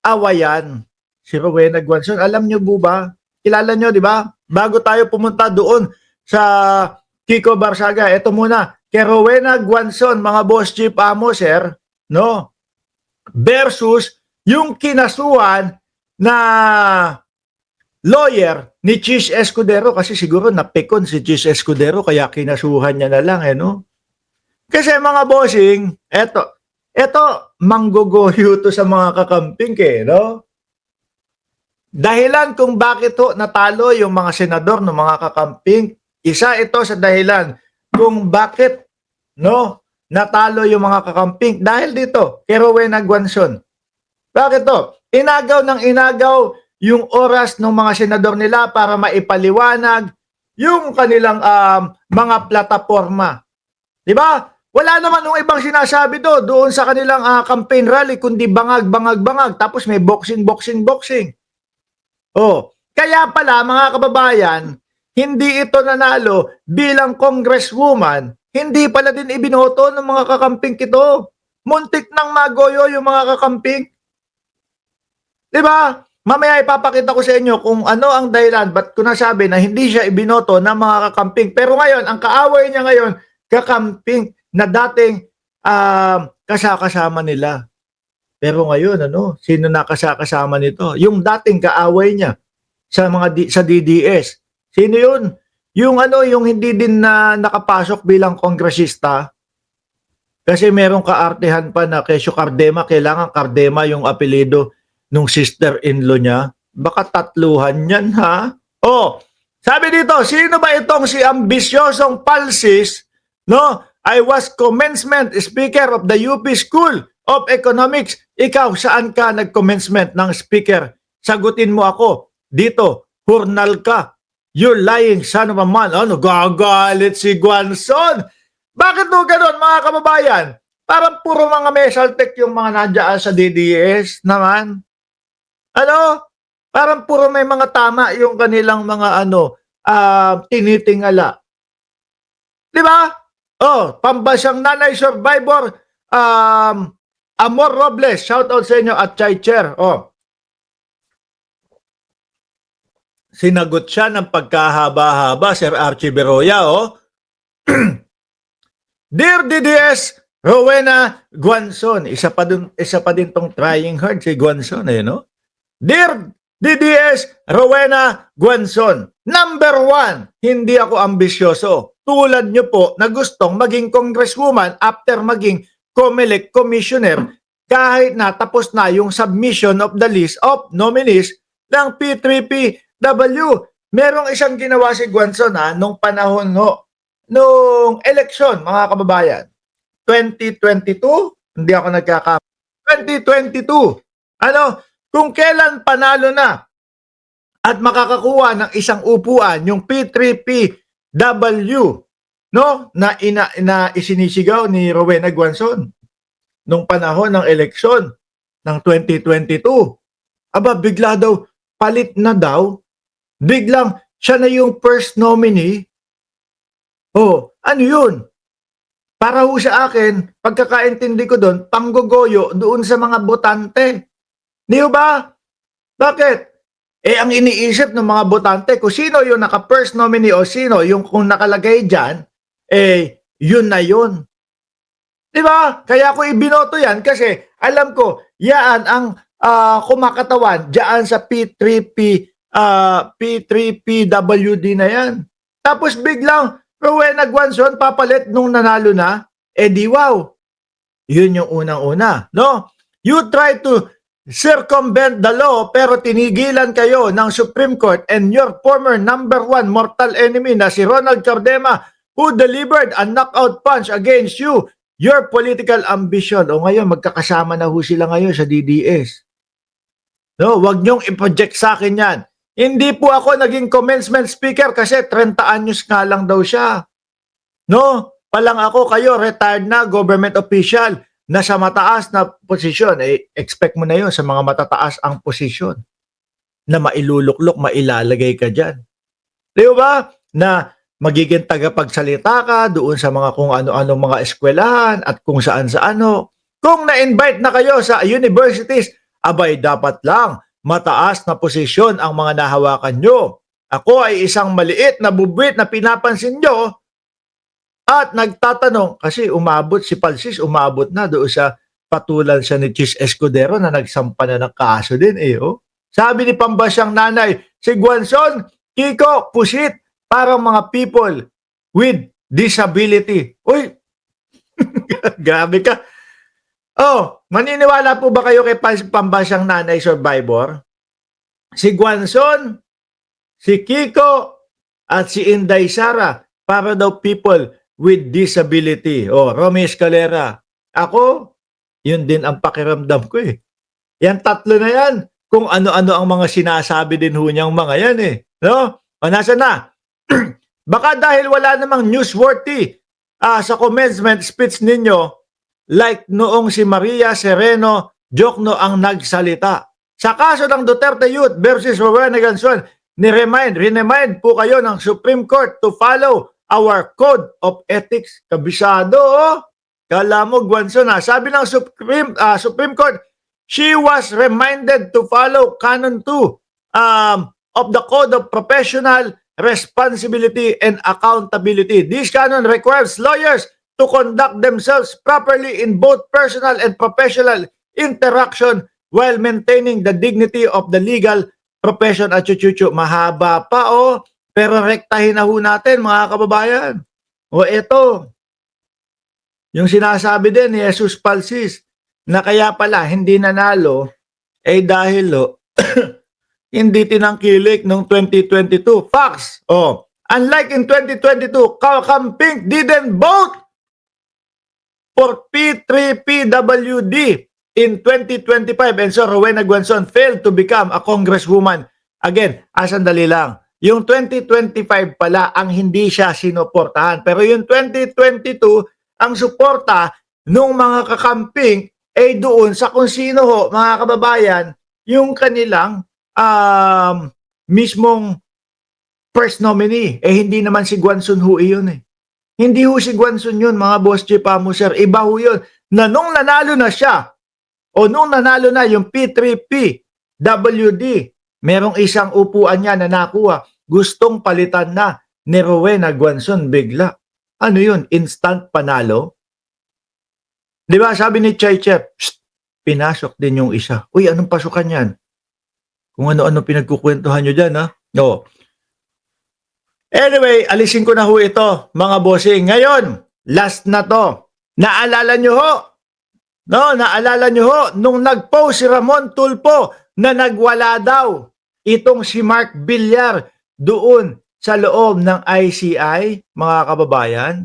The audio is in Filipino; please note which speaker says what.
Speaker 1: awayan si Rowena Guanzon. Alam niyo po ba? Kilala niyo, di ba? Bago tayo pumunta doon sa Kiko Barsaga, ito muna, kay Rowena Guanzon, mga boss chief amo, sir, no? Versus yung kinasuhan na lawyer ni Chis Escudero, kasi siguro napikon si Chis Escudero kaya kinasuhan niya na lang, no? Kasi mga bossing, eto mangguguhyo to sa mga kakamping, no? Dahilan kung bakit to natalo yung mga senador ng mga kakamping, isa ito sa dahilan kung bakit, no, natalo yung mga kakamping dahil dito kay Rowena Guanzon. Bakit to? Inagaw ng inagaw yung oras ng mga senador nila para maipaliwanag yung kanilang mga plataforma. Di ba? Wala naman ng ibang sinasabi doon sa kanilang campaign rally kundi bangag, bangag, bangag. Tapos may boxing, boxing, boxing. Oh, kaya pala mga kababayan, hindi ito nanalo bilang congresswoman, hindi pala din ibinoto ng mga kakamping ito. Muntik nang magoyo yung mga kakamping. Di ba? Mamaya ipapakita ko sa inyo kung ano ang dahilan ba't ko nasabi na hindi siya ibinoto ng mga kakamping. Pero ngayon, ang kaaway niya ngayon, kakamping na dating kasakasama nila. Pero ngayon, sino nakasakasama nito? Yung dating kaaway niya sa DDS. Sino yun? Yung hindi din na nakapasok bilang kongresista. Kasi merong kaartehan pa na Kesyo Cardema, kailangan Cardema yung apelido nung sister-in-law niya. Baka tatluhan yan, ha? Oh, sabi dito, sino ba itong si ambisyosong Palsis, no? I was commencement speaker of the UP School of Economics. Ikaw, saan ka nag-commencement ng speaker? Sagutin mo ako. Dito, hurnal ka. You're lying son of a man. Gagalit si Guanzon. Bakit mo ganun, mga kababayan? Parang puro mga mesaltek yung mga nandiyan sa DDS naman. Parang puro may mga tama yung kanilang mga tinitingala. Di ba? Pambansang nanay survivor, Amor Robles, shout out sa inyo at Chai Chair. Sinagot siya ng pagkahaba-haba, Sir Archie Beroya, Dear DDS, Rowena Guanzon, isa pa din tong trying hard si Guanzon, no? Dear DDS, Rowena Guanzon, number 1, hindi ako ambisyoso. Tulad nyo po na gustong maging congresswoman after maging COMELEC commissioner kahit na tapos na yung submission of the list of nominees ng P3PW. Merong isang ginawa si Guanzon nung panahon nung election, mga kababayan. 2022, hindi ako nagkakamali. 2022, kung kailan panalo na at makakakuha ng isang upuan yung P3PW, na isinisigaw ni Rowena Guanzon nung panahon ng eleksyon ng 2022. Bigla daw, palit na daw, biglang siya na yung first nominee. Ano yun? Para ho sa akin, pagkakaintindi ko doon, panggogoyo doon sa mga botante. Di ba? Bakit? Ang iniisip ng mga botante, kung sino yung naka-first nominee o sino yung kung nakalagay dyan, yun na yun. Di ba? Kaya ko ibinoto yan kasi alam ko, yan ang kumakatawan dyan sa P3PWD na yan. Tapos biglang, Rowena Guanzon papalit nung nanalo na, di wow. Yun yung unang-una, no? You try to circumvent the law pero tinigilan kayo ng Supreme Court and your former number 1 mortal enemy na si Ronald Cardema who delivered a knockout punch against you, your political ambition. Ngayon, magkakasama na ho sila ngayon sa DDS. No, wag niyong i-project sa akin yan. Hindi po ako naging commencement speaker kasi 30 anyos nga lang daw siya. No? Palang ako, kayo, retired na government official na sa mataas na posisyon. Expect mo na yun sa mga matataas ang posisyon na mailuluklok, mailalagay ka dyan. Di ba? Na magiging tagapagsalita ka doon sa mga kung ano-ano mga eskwelahan at kung saan sa ano. Kung na-invite na kayo sa universities abay dapat lang mataas na posisyon ang mga nahawakan nyo. Ako ay isang maliit na bubwit na pinapansin nyo at nagtatanong, kasi umabot si Palsis, umabot na doon sa patulan siya ni Chis Escudero na nagsampa na ng kaso din oh. Sabi ni pambasyang nanay, si Guanzon, Kiko, pusit, parang mga people with disability. Uy, grabe ka. Oh, maniniwala po ba kayo kay pambasyang nanay survivor? Si Guanzon, si Kiko, at si Inday Sara, para daw people with disability. Oh, Romy Escalera. Ako, yun din ang pakiramdam ko eh. Yan tatlo na yan. Kung ano-ano ang mga sinasabi din ho niyang mga yan eh. No? O nasa na? Baka dahil wala namang newsworthy sa commencement speech ninyo, like noong si Maria Sereno Jokno ang nagsalita. Sa kaso ng Duterte Youth versus Rowena Ganson, remind po kayo ng Supreme Court to follow our Code of Ethics. Kabisado, oh. Kala mo, Guanzon, sabi ng Supreme Court, she was reminded to follow Canon 2 of the Code of Professional Responsibility and Accountability. This canon requires lawyers to conduct themselves properly in both personal and professional interaction while maintaining the dignity of the legal profession. At chuchuchu, mahaba pa oh, pero rektahin na ho natin mga kababayan. O eto, yung sinasabi din ni Jesus Palsis na kaya pala hindi nanalo dahil hindi tinangkilik noong 2022. Facts. Oh, unlike in 2022, Kakamping didn't vote for P3PWD in 2025, and so Rowena Guanzon failed to become a congresswoman. Again, sandali lang. Yung 2025 pala ang hindi siya sinuportahan. Pero yung 2022, ang suporta nung mga kakamping doon sa kung sino ho, mga kababayan, yung kanilang mismong first nominee. Hindi naman si Guanzon ho iyon eh. Hindi ho si Guanzon yun, mga boss Chipamo sir. Iba ho yun. Na nung nanalo na siya, o nung nanalo na yung P3PWD, merong isang upuan niya na nakuha, gustong palitan na ni Rowena Guanzon bigla. Ano yun? Instant panalo? Di ba sabi ni Chay Chef, pinasok din yung isa. Uy, anong pasukan yan? Kung ano-ano pinagkukwentuhan nyo dyan, ha? No. Anyway, alisin ko na ho ito, mga bossing. Ngayon, last na to. Naalala nyo ho? No, naalala nyo ho, nung nag-post si Ramon Tulfo na nagwala daw itong si Mark Villar doon sa loob ng ICI, mga kababayan.